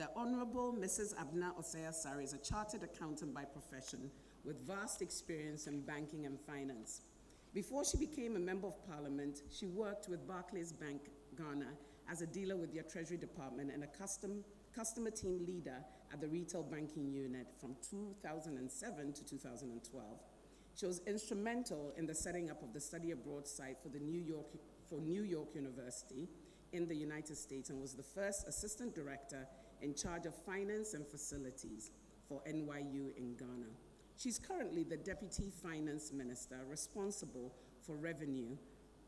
The Honorable Mrs. Abena Osei-Asare is a chartered accountant by profession with vast experience in banking and finance. Before she became a member of parliament, she worked with Barclays Bank Ghana as a dealer with their treasury department and a customer team leader at the retail banking unit from 2007 to 2012. She was instrumental in the setting up of the study abroad site for New York University in the United States and was the first assistant director in charge of finance and facilities for NYU in Ghana. She's currently the Deputy Finance Minister responsible for revenue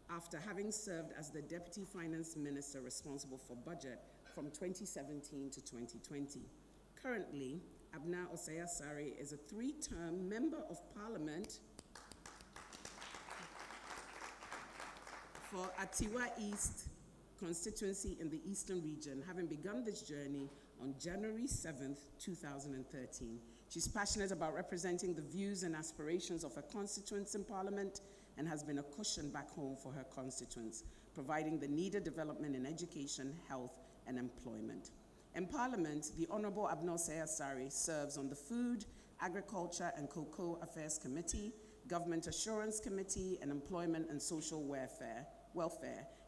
after having served as the Deputy Finance Minister responsible for budget from 2017 to 2020. Currently, Abena Osei-Asare is a 3-term Member of Parliament for Atiwa East constituency in the Eastern region, having begun this journey on January 7th, 2013. She's passionate about representing the views and aspirations of her constituents in Parliament and has been a cushion back home for her constituents, providing the needed development in education, health, and employment. In Parliament, the Honourable Abena Osei-Asare serves on the Food, Agriculture and Cocoa Affairs Committee, Government Assurance Committee, and Employment and Social Welfare,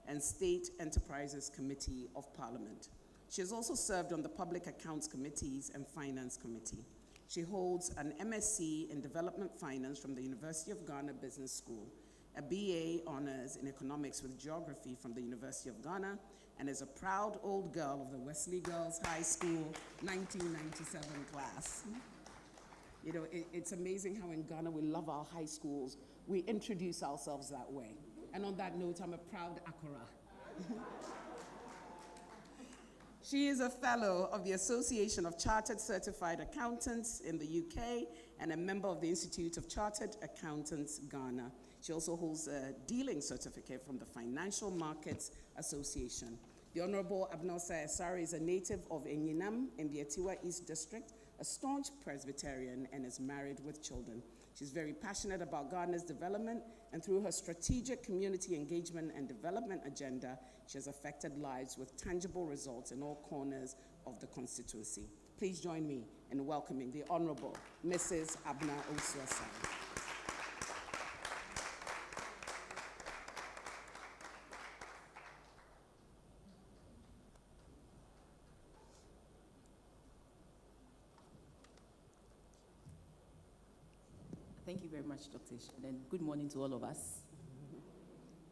and State Enterprises Committee of Parliament. She has also served on the Public Accounts Committees and Finance Committee. She holds an MSc in Development Finance from the University of Ghana Business School, a BA Honours in Economics with Geography from the University of Ghana, and is a proud old girl of the Wesley Girls High School 1997 class. You know, it's amazing how in Ghana we love our high schools. We introduce ourselves that way. And on that note, I'm a proud Akora. She is a fellow of the Association of Chartered Certified Accountants in the UK and a member of the Institute of Chartered Accountants, Ghana. She also holds a dealing certificate from the Financial Markets Association. The Honourable Abena Osei-Asare is a native of Enyinam in the Atiwa East District, a staunch Presbyterian, and is married with children. She's very passionate about Ghana's development, and through her strategic community engagement and development agenda, she has affected lives with tangible results in all corners of the constituency. Please join me in welcoming the Honourable Mrs. Abena Osei-Asare. Thank you very much, Dr. Ishan, and good morning to all of us.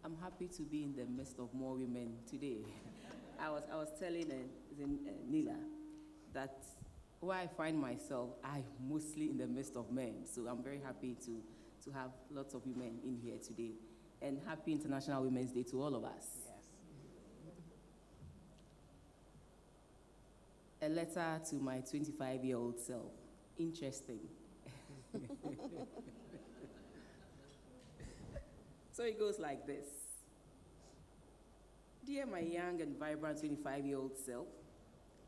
I'm happy to be in the midst of more women today. I was telling Nila that where I find myself, I'm mostly in the midst of men, so I'm very happy to have lots of women in here today. And happy International Women's Day to all of us. Yes. A letter to my 25-year-old self. Interesting. So it goes like this. Dear my young and vibrant 25-year-old self,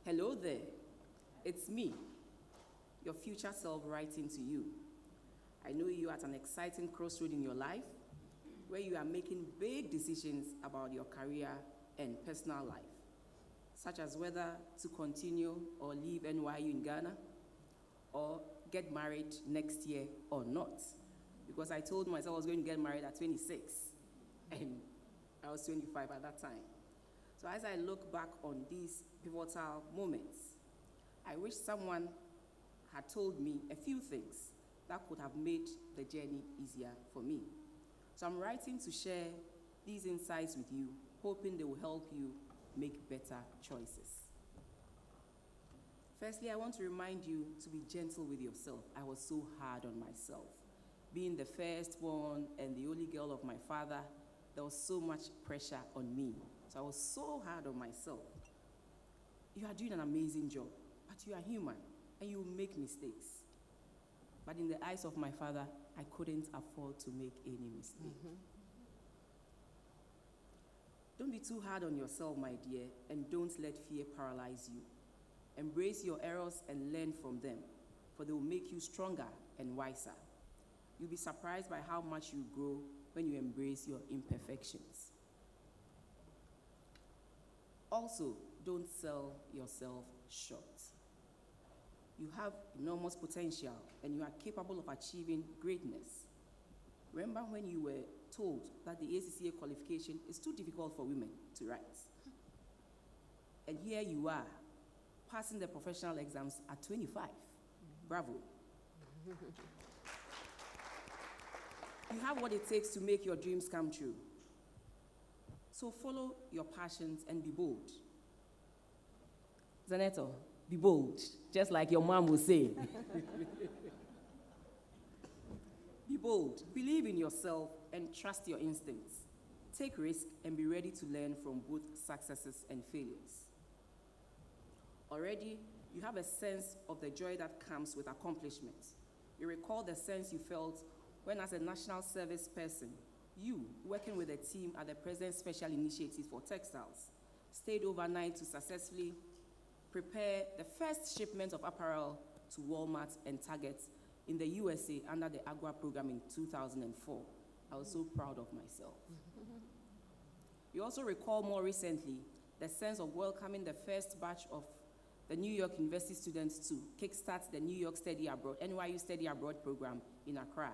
hello there. It's me, your future self writing to you. I know you are at an exciting crossroad in your life where you are making big decisions about your career and personal life, such as whether to continue or leave NYU in Ghana or get married next year or not. Because I told myself I was going to get married at 26, and I was 25 at that time. So as I look back on these pivotal moments, I wish someone had told me a few things that could have made the journey easier for me. So I'm writing to share these insights with you, hoping they will help you make better choices. Firstly, I want to remind you to be gentle with yourself. I was so hard on myself. Being the firstborn and the only girl of my father, there was so much pressure on me. So I was so hard on myself. You are doing an amazing job, but you are human and you will make mistakes. But in the eyes of my father, I couldn't afford to make any mistake. Mm-hmm. Don't be too hard on yourself, my dear, and don't let fear paralyze you. Embrace your errors and learn from them, for they will make you stronger and wiser. You'll be surprised by how much you grow when you embrace your imperfections. Also, don't sell yourself short. You have enormous potential and you are capable of achieving greatness. Remember when you were told that the ACCA qualification is too difficult for women to write? And here you are, passing the professional exams at 25. Bravo. You have what it takes to make your dreams come true. So follow your passions and be bold. Zaneto, be bold, just like your mom would say. Be bold, believe in yourself, and trust your instincts. Take risk and be ready to learn from both successes and failures. Already, you have a sense of the joy that comes with accomplishment. You recall the sense you felt when, as a national service person, you, working with a team at the President's Special Initiative for Textiles, stayed overnight to successfully prepare the first shipment of apparel to Walmart and Target in the USA under the AGWA program in 2004. I was so proud of myself. You also recall more recently the sense of welcoming the first batch of the New York University students to kickstart the New York NYU Study Abroad program in Accra.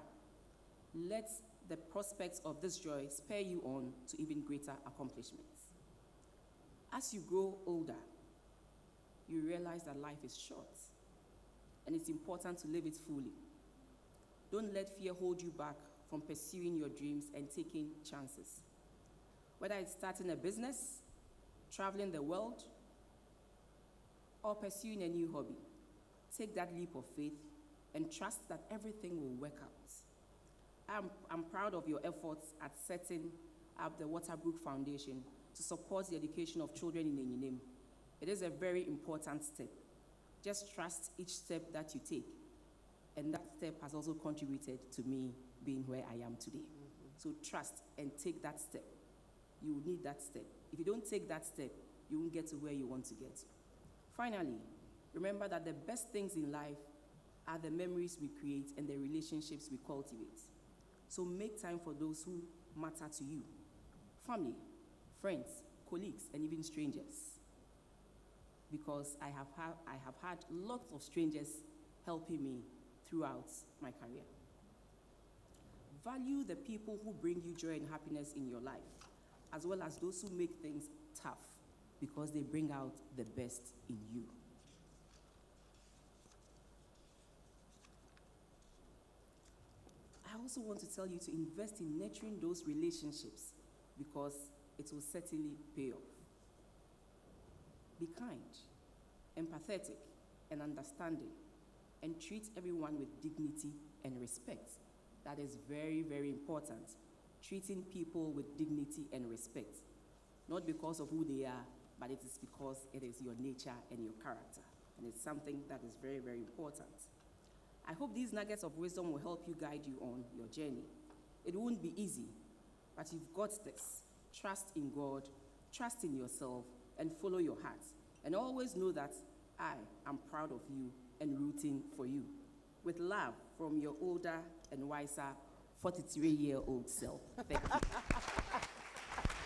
Let the prospects of this joy spur you on to even greater accomplishments. As you grow older, you realize that life is short, and it's important to live it fully. Don't let fear hold you back from pursuing your dreams and taking chances. Whether it's starting a business, traveling the world, or pursuing a new hobby, take that leap of faith and trust that everything will work out. I'm proud of your efforts at setting up the Waterbrook Foundation to support the education of children in Enyinem. It is a very important step. Just trust each step that you take. And that step has also contributed to me being where I am today. So trust and take that step. You will need that step. If you don't take that step, you won't get to where you want to get to. Finally, remember that the best things in life are the memories we create and the relationships we cultivate. So make time for those who matter to you. Family, friends, colleagues, and even strangers. Because I have had lots of strangers helping me throughout my career. Value the people who bring you joy and happiness in your life, as well as those who make things tough, because they bring out the best in you. I also want to tell you to invest in nurturing those relationships, because it will certainly pay off. Be kind, empathetic, and understanding, and treat everyone with dignity and respect. That is very, very important. Treating people with dignity and respect. Not because of who they are, but it is because it is your nature and your character. And it's something that is very, very important. I hope these nuggets of wisdom will help you guide you on your journey. It won't be easy, but you've got this. Trust in God, trust in yourself, and follow your heart. And always know that I am proud of you and rooting for you. With love from your older and wiser 43-year-old self. Thank you.